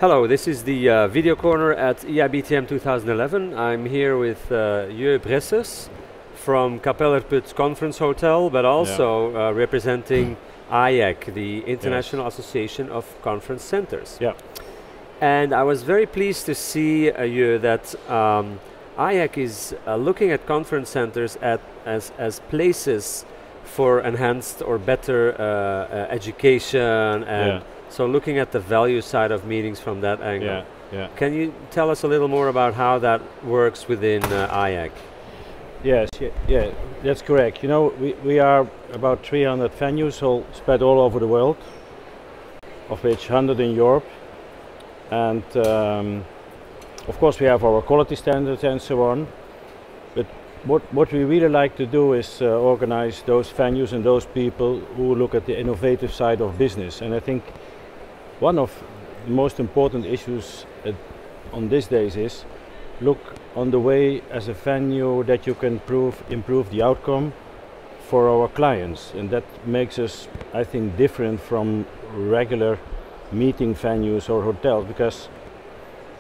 Hello, this is the video corner at EIBTM 2011. I'm here with Bressers from Kapellerput Conference Hotel, but also representing IACC, the International Association of Conference Centers. Yeah. And I was very pleased to see that IACC is looking at conference centers as places for enhanced or better education and so looking at the value side of meetings from that angle. Can you tell us a little more about how that works within IACC? Yes, that's correct. You know, we are about 300 venues all spread all over the world, of which 100 in Europe. And of course we have our quality standards and so on. But what we really like to do is organize those venues and those people who look at the innovative side of business. And I think one of the most important issues on these days is look on the way as a venue that you can improve the outcome for our clients, and that makes us, I think, different from regular meeting venues or hotels, because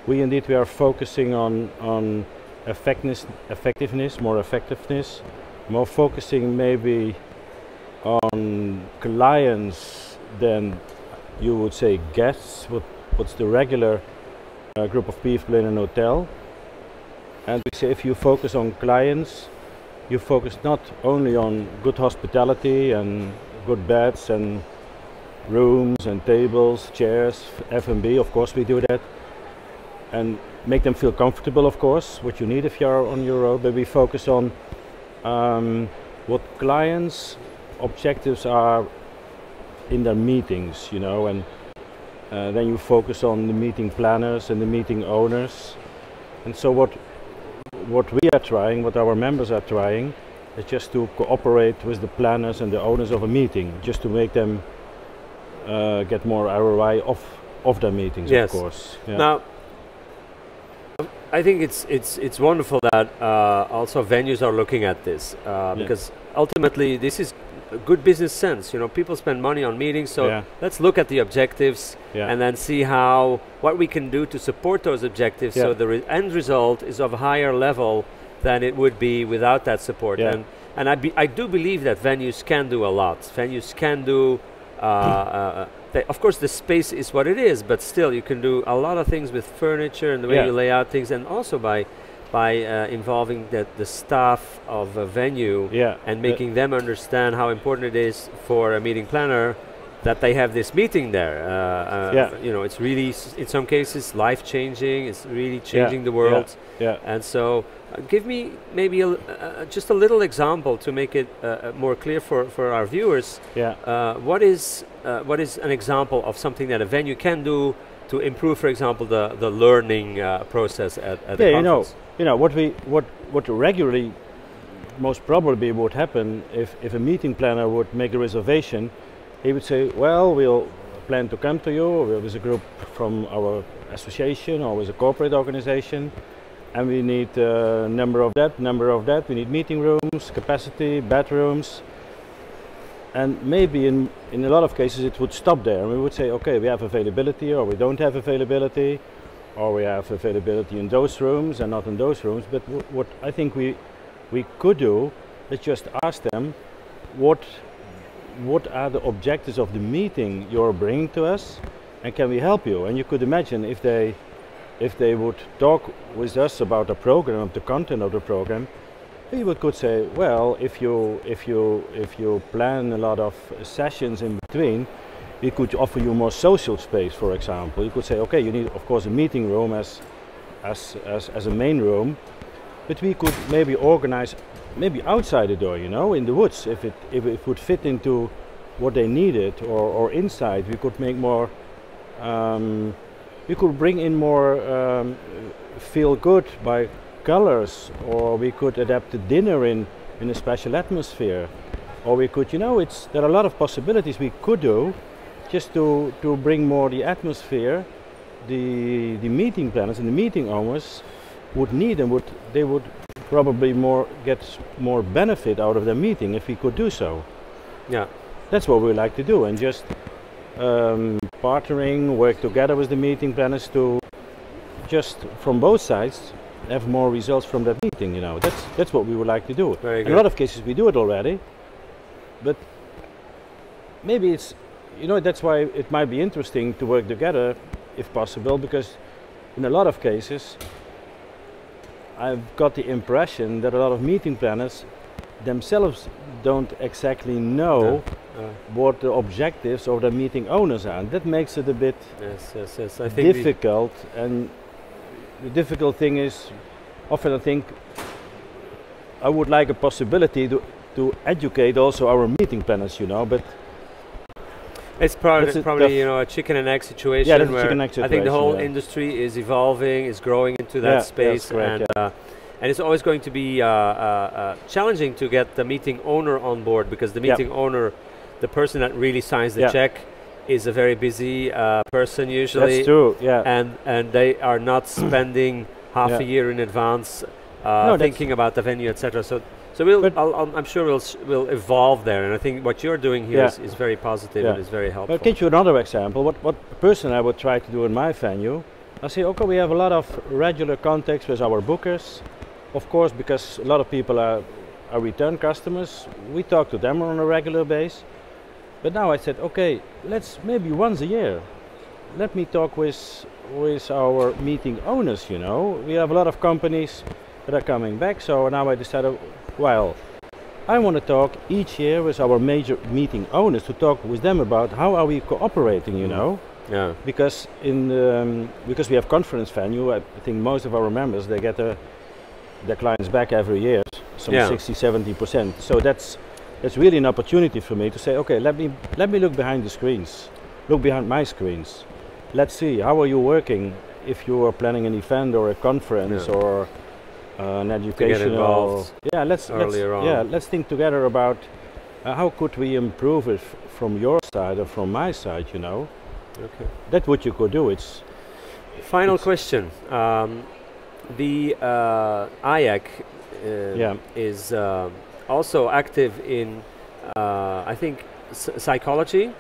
we are focusing on effectiveness, more focusing maybe on clients than you would say guests, what's the regular group of people in an hotel. And we say if you focus on clients, you focus not only on good hospitality and good beds and rooms and tables, chairs, F&B, of course we do that, and make them feel comfortable, of course, what you need if you're on your road, but we focus on what clients' objectives are in their meetings, you know, and then you focus on the meeting planners and the meeting owners. And so what we are trying, what our members are trying, is just to cooperate with the planners and the owners of a meeting, just to make them get more ROI of their meetings, of course. Yeah. Now, I think it's wonderful that also venues are looking at this because ultimately this is a good business sense. You know, people spend money on meetings, so let's look at the objectives and then see what we can do to support those objectives, so the end result is of a higher level than it would be without that support. And I do believe that venues can do a lot. Venues can do. Of course, the space is what it is, but still, you can do a lot of things with furniture and the way you lay out things, and also by involving the staff of a venue and making them understand how important it is for a meeting planner that they have this meeting there. You know, it's really, in some cases, life-changing. It's really changing the world. And so, give me maybe just a little example to make it more clear for our viewers. What is an example of something that a venue can do to improve, for example, the learning process at the conference? You know what regularly, most probably would happen if a meeting planner would make a reservation. He would say, well, we'll plan to come to you with a group from our association or with a corporate organization, and we need a number of that, we need meeting rooms, capacity, bedrooms. And maybe in a lot of cases it would stop there, and we would say, okay, we have availability, or we don't have availability, or we have availability in those rooms and not in those rooms. But what I think we could do is just ask them, what are the objectives of the meeting you're bringing to us, and can we help you? And you could imagine if they would talk with us about the program, the content of the program, we could say, well, if you plan a lot of sessions in between, we could offer you more social space, for example. You could say, okay, you need, of course, a meeting room as a main room, but we could maybe organize maybe outside the door, you know, in the woods, if it would fit into what they needed, or inside. We could make more. We could bring in more feel good by colors, or we could adapt the dinner in a special atmosphere, or we could, you know, there are a lot of possibilities we could do just to bring more the atmosphere. The meeting planners and the meeting owners would need, and they would probably get more benefit out of their meeting if we could do so. Yeah, that's what we like to do, and just partnering, work together with the meeting planners to just from both sides have more results from that meeting. You know, that's what we would like to do. Very good. In a lot of cases we do it already, but maybe it's, you know, that's why it might be interesting to work together if possible, because in a lot of cases I've got the impression that a lot of meeting planners themselves don't exactly know what the objectives of the meeting owners are, and that makes it a bit I think difficult. And the difficult thing is, often I think I would like a possibility to educate also our meeting planners, you know, but it's probably you know, a chicken and egg situation. Yeah, that's where a chicken and egg I think the whole situation, industry is evolving, is growing into that space, correct, and it's always going to be challenging to get the meeting owner on board, because the meeting owner, the person that really signs the check, is a very busy person usually. That's true. Yeah. And they are not spending half a year in advance thinking about the venue, etc. So I'm sure we'll evolve there, and I think what you're doing here is very positive and is very helpful. I'll give you another example. What personally I would try to do in my venue, I say, okay, we have a lot of regular contacts with our bookers, of course, because a lot of people are return customers. We talk to them on a regular basis. But now I said, okay, let's maybe once a year, let me talk with our meeting owners, you know. We have a lot of companies that are coming back, so now I decided, well, I want to talk each year with our major meeting owners to talk with them about how are we cooperating, you know. Yeah. Because because we have conference venue, I think most of our members, they get their clients back every year, some 60–70%. So that's really an opportunity for me to say, okay, let me look behind the screens, look behind my screens. Let's see, how are you working if you are planning an event or a conference or an educational. Let's think together about how could we improve it from your side or from my side, you know. Okay. That's what you could do. It's final question. The IAC is also active in, I think, psychology.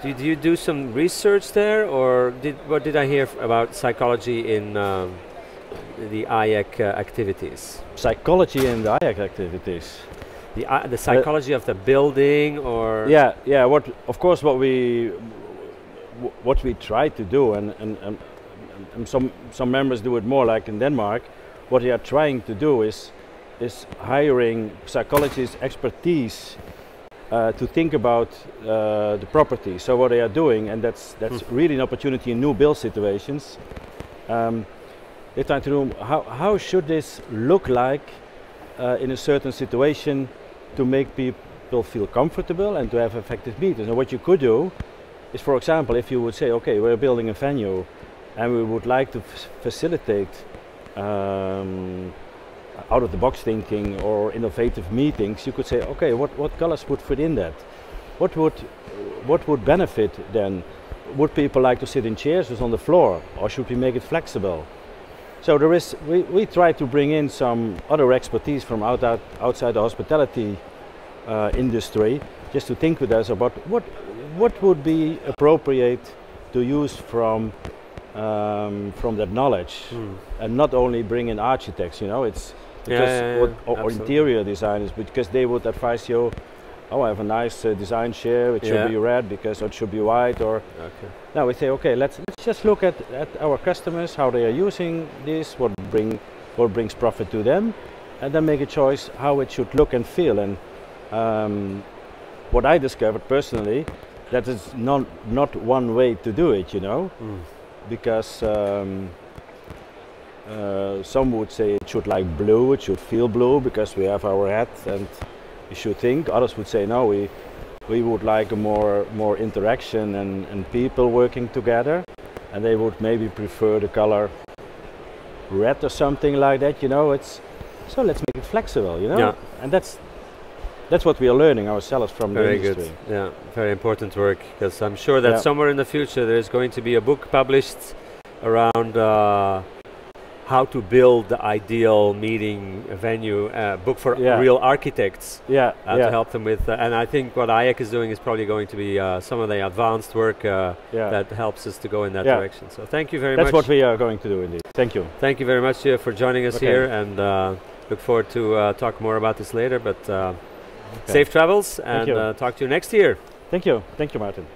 Did you do some research there, or what did I hear about psychology in the IAC activities? Psychology in the IAC activities. The psychology of the building, or what we try to do, and some members do it more, like in Denmark. What they are trying to do is hiring psychologists' expertise to think about the property. So what they are doing, and that's really an opportunity in new build situations. They're trying to do how should this look like in a certain situation to make people feel comfortable and to have effective meetings. And what you could do is, for example, if you would say, okay, we're building a venue and we would like to facilitate out-of-the-box thinking or innovative meetings, you could say, okay, what colors would fit in that? What would benefit then? Would people like to sit in chairs on the floor, or should we make it flexible? So we try to bring in some other expertise from outside the hospitality industry, just to think with us about what would be appropriate to use from that knowledge, and not only bring in architects, you know. It's because or interior designers, because they would advise you, oh, I have a nice design chair, it should be red because it should be white, or now we say, okay, let's just look at our customers, how they are using this, what brings profit to them, and then make a choice how it should look and feel. And what I discovered personally, that is not one way to do it, you know. Because some would say it should like blue, it should feel blue because we have our hat and we should think. Others would say no, we would like a more interaction and people working together, and they would maybe prefer the color red or something like that, you know. So let's make it flexible, you know. And that's what we are learning ourselves from the industry. Very good. Yeah, very important work, because I'm sure that somewhere in the future there's going to be a book published around how to build the ideal meeting venue, book for real architects to help them with, and I think what IACC is doing is probably going to be some of the advanced work that helps us to go in that direction. So thank you very much. That's what we are going to do indeed. Thank you. Thank you very much for joining us here, and look forward to talk more about this later, but safe travels, and talk to you next year. Thank you. Thank you, Martin.